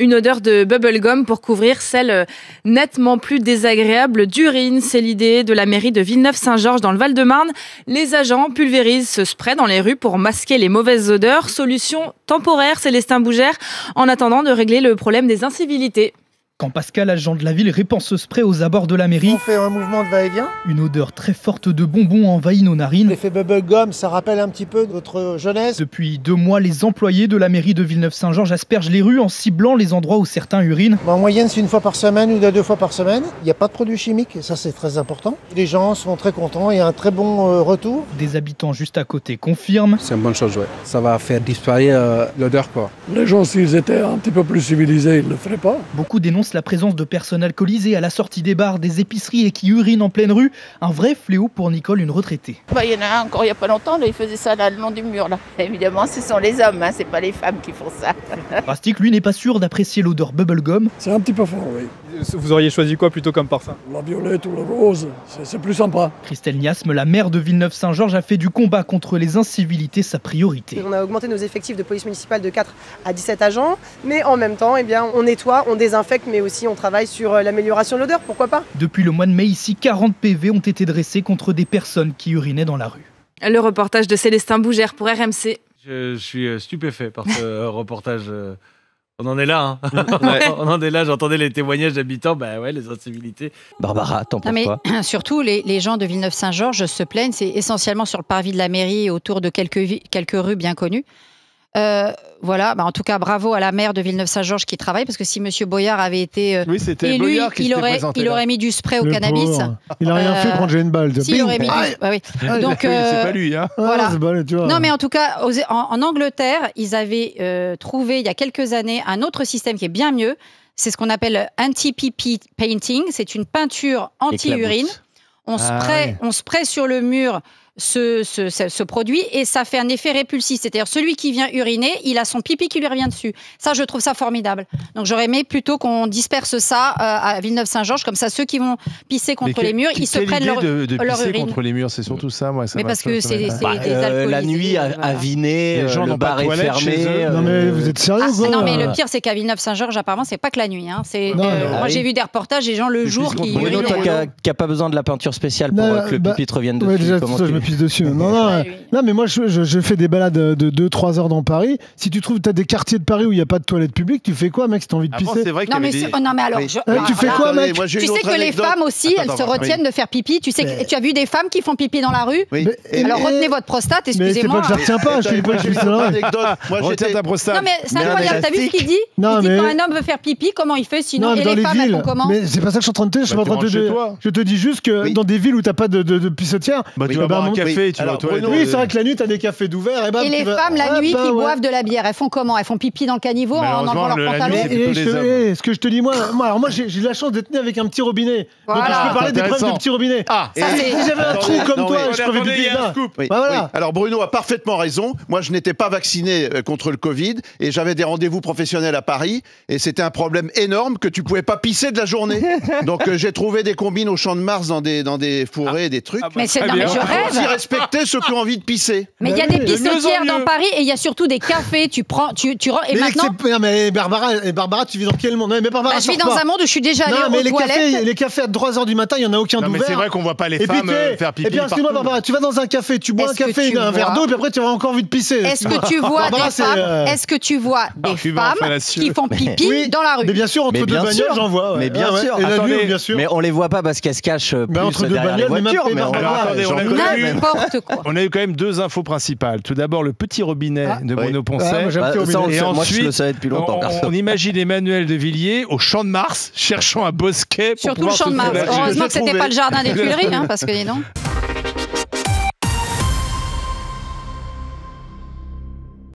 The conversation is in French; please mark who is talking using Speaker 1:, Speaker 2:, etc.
Speaker 1: Une odeur de bubblegum pour couvrir celle nettement plus désagréable d'urine. C'est l'idée de la mairie de Villeneuve-Saint-Georges dans le Val-de-Marne. Les agents pulvérisent ce spray dans les rues pour masquer les mauvaises odeurs. Solution temporaire, Célestin Bougère, en attendant de régler le problème des incivilités.
Speaker 2: Quand Pascal, agent de la ville, répand ce spray aux abords de la mairie,
Speaker 3: on fait un mouvement de va-et-vient.
Speaker 2: Une odeur très forte de bonbons envahit nos narines.
Speaker 3: L'effet bubblegum, ça rappelle un petit peu notre jeunesse.
Speaker 2: Depuis 2 mois, les employés de la mairie de Villeneuve-Saint-Georges aspergent les rues en ciblant les endroits où certains urinent.
Speaker 3: En moyenne, c'est 1 fois par semaine ou 2 fois par semaine. Il n'y a pas de produits chimiques et ça, c'est très important. Les gens sont très contents et un très bon retour.
Speaker 2: Des habitants juste à côté confirment.
Speaker 4: C'est une bonne chose, ouais. Ça va faire disparaître l'odeur, quoi.
Speaker 5: Les gens, s'ils étaient un petit peu plus civilisés, ils ne le feraient pas.
Speaker 2: Beaucoup dénoncent la présence de personnes alcoolisées à la sortie des bars, des épiceries et qui urinent en pleine rue. Un vrai fléau pour Nicole, une retraitée.
Speaker 6: Il y en a un encore il n'y a pas longtemps, là, il faisait ça là, le long du mur. Là. Évidemment, ce sont les hommes, c'est pas les femmes qui font ça.
Speaker 2: Rastic, lui, n'est pas sûr d'apprécier l'odeur bubblegum.
Speaker 5: C'est un petit peu fort, oui.
Speaker 7: Vous auriez choisi quoi plutôt comme parfum?
Speaker 5: La violette ou le rose, c'est plus sympa.
Speaker 2: Christelle Niasme, la maire de Villeneuve-Saint-Georges, a fait du combat contre les incivilités sa priorité.
Speaker 8: On a augmenté nos effectifs de police municipale de 4 à 17 agents, mais en même temps, on nettoie, on désinfecte, mais aussi on travaille sur l'amélioration de l'odeur, pourquoi pas?
Speaker 2: Depuis le mois de mai, ici, 40 PV ont été dressés contre des personnes qui urinaient dans la rue.
Speaker 1: Le reportage de Célestin Bougère pour RMC.
Speaker 9: Je suis stupéfait par ce reportage. On en est là, hein. Ouais. On en est là, j'entendais les témoignages d'habitants, bah ouais, les incivilités.
Speaker 10: Barbara, t'en penses quoi?
Speaker 11: Surtout, les gens de Villeneuve-Saint-Georges se plaignent, c'est essentiellement sur le parvis de la mairie et autour de quelques rues bien connues. Voilà, en tout cas, bravo à la maire de Villeneuve-Saint-Georges qui travaille, parce que si M. Boyard avait été élu, il aurait mis du spray au cannabis.
Speaker 12: Pauvre. Il n'a rien fait quand j'ai une balle.
Speaker 11: Il aurait mis donc,
Speaker 12: c'est pas lui, hein.
Speaker 11: Voilà.
Speaker 12: Tu vois.
Speaker 11: Non, mais en tout cas, en Angleterre, ils avaient trouvé il y a quelques années un autre système qui est bien mieux. C'est ce qu'on appelle anti-pee painting. C'est une peinture anti-urine. On spraye sur le mur ce produit et ça fait un effet répulsif. C'est-à-dire celui qui vient uriner, il a son pipi qui lui revient dessus. Ça, je trouve ça formidable. Donc j'aurais aimé plutôt qu'on disperse ça à Villeneuve-Saint-Georges, comme ça ceux qui vont pisser contre les murs, ils se prennent leur urine.
Speaker 13: Contre les murs, c'est surtout ça, moi.
Speaker 11: Mais parce que c'est des alcoolisés.
Speaker 10: La nuit à Viner, le bar est fermé.
Speaker 12: Non mais vous êtes sérieux quoi?
Speaker 11: Non mais le pire c'est qu'à Villeneuve-Saint-Georges, apparemment, c'est pas que la nuit. Hein. Moi j'ai vu des reportages, des gens le jour qui
Speaker 10: urinaient. Bruno, toi qui n'as pas besoin de la peinture spéciale pour que le pipi te revienne dessus.
Speaker 12: Déjà, je me pisse dessus. Non, mais moi, je fais des balades de 2-3 heures dans Paris. Si tu trouves, tu as des quartiers de Paris où il n'y a pas de toilettes publiques, tu fais quoi, mec, si tu as envie de pisser?
Speaker 11: Non, mais alors,
Speaker 12: tu fais quoi, mec?
Speaker 11: Tu sais que les femmes aussi, elles se retiennent de faire pipi. Tu sais que tu as vu des femmes qui font pipi dans la rue? Alors retenez votre prostate, excusez-moi.
Speaker 12: Mais c'est pas que je la retiens pas, je ne pas que je pisse dans la rue.
Speaker 13: Retiens ta prostate.
Speaker 11: Non, mais c'est incroyable, t'as vu ce qu'il dit? Il dit quand un homme veut faire pipi, comment il fait sinon? Et les femmes, elles font comment?
Speaker 12: Mais c'est pas ça que je suis en train de te dire. Je te dis juste que dans des villes où t'as pas de pissotière,
Speaker 13: tu vas boire un café, tu vas aux toilettes.
Speaker 12: Oui, c'est vrai que la nuit, t'as des cafés d'ouverts.
Speaker 11: Et les femmes, la nuit, qui boivent de la bière, elles font comment? Elles font pipi dans le caniveau en enlevant leur pantalon?
Speaker 12: Ce que je te dis, moi, j'ai la chance d'être né avec un petit robinet. Donc je peux parler des problèmes de petits robinets. Si j'avais un trou comme toi, je pourrais pipi là.
Speaker 14: Alors Bruno a parfaitement raison. Moi, je n'étais pas vacciné contre le Covid et j'avais des rendez-vous professionnels à Paris et c'était un problème énorme que tu pouvais pas pisser de la journée. Donc j'ai trouvé des combines au Champ de Mars dans des fourrés, des trucs.
Speaker 11: Mais je rêve.
Speaker 14: Aussi respecter ceux qui ont envie de pisser.
Speaker 11: Mais il y a des pissotières dans Paris et il y a surtout des cafés. Tu et maintenant.
Speaker 12: Mais Barbara, tu vis dans quel monde? Mais Barbara,
Speaker 11: je vis dans un monde où je suis déjà allée aux toilettes.
Speaker 12: Les cafés à 3h du matin, il y en a aucun d'ouvert.
Speaker 13: Mais c'est vrai qu'on voit pas les femmes faire pipi.
Speaker 12: Et bien, excuse-moi, Barbara, tu vas dans un café, tu bois un café, un verre d'eau, et puis après tu as encore envie de pisser.
Speaker 11: Est-ce que tu vois des femmes? Est-ce que tu vois des femmes qui font pipi dans la rue?
Speaker 12: Mais bien sûr, entre deux bagnoles, j'en vois.
Speaker 10: Mais bien sûr.
Speaker 12: Et la nuit, bien sûr.
Speaker 10: Mais on les voit pas parce qu'elles se cachent plus derrière les voitures.
Speaker 11: N'importe quoi.
Speaker 13: On a eu quand même 2 infos principales. Tout d'abord, le petit robinet de Bruno Poncet.
Speaker 10: Et ensuite, moi, je le savais depuis longtemps.
Speaker 13: On imagine Emmanuel de Villiers au Champ de Mars, cherchant un bosquet.
Speaker 11: Surtout le Champ de Mars. Heureusement que c'était pas le jardin des Tuileries, parce que dis donc.